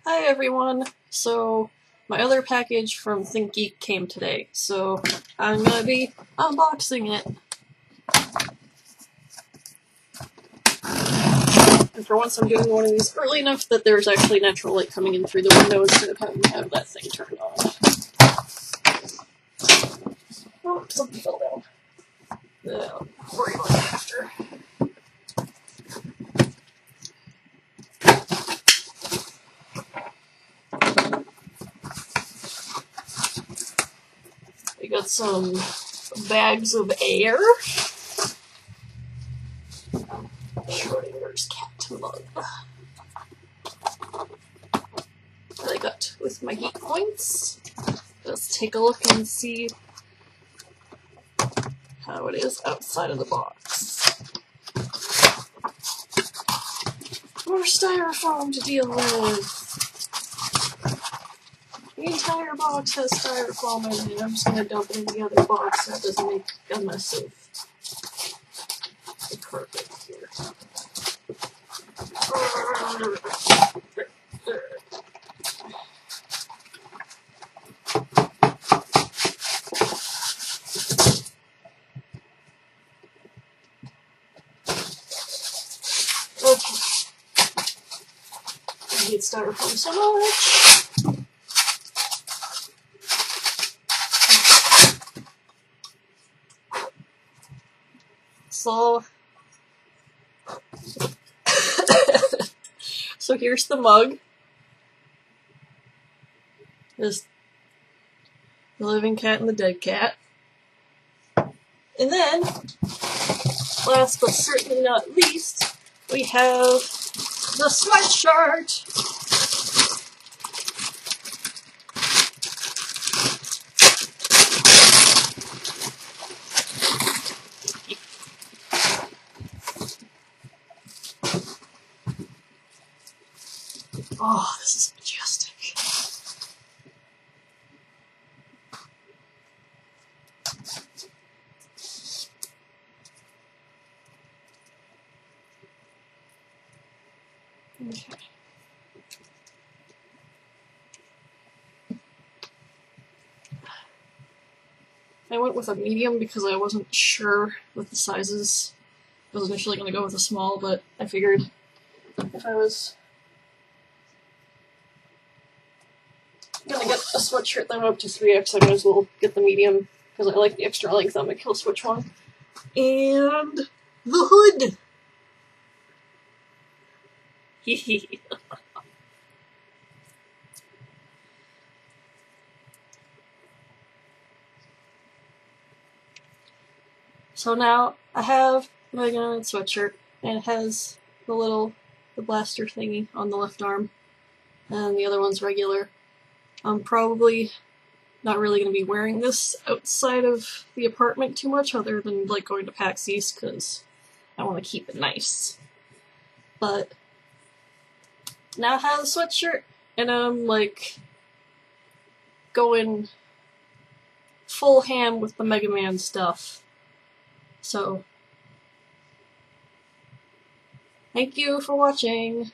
Hi everyone! So, my other package from Think Geek came today, so I'm gonna be unboxing it. And for once I'm doing one of these early enough that there's actually natural light coming in through the window instead of having to have that thing turned on. Oh, something fell down. I'll worry about that after. We got some bags of air. Schrödinger's cat mug. That I got with my geek points. Let's take a look and see how it is outside of the box. More styrofoam to deal with. The entire box has styrofoam in it. I'm just going to dump it in the other box so it doesn't make a mess of the carpet here. Okay. I hate styrofoam so much. So here's the mug. There's the living cat and the dead cat. And then, last but certainly not least, we have the sweatshirt. Oh, this is majestic. Okay. I went with a medium because I wasn't sure with the sizes. I was initially going to go with a small, but I figured if I was going to get a sweatshirt that went up to 3X, I might as well get the medium because I like the extra length on my kill switch one. And the hood! Hehe. So now I have my gun sweatshirt, and it has the blaster thingy on the left arm, and the other one's regular. I'm probably not really going to be wearing this outside of the apartment too much, other than like going to PAX East, because I want to keep it nice. But now I have the sweatshirt, and I'm like going full ham with the Mega Man stuff. So, thank you for watching.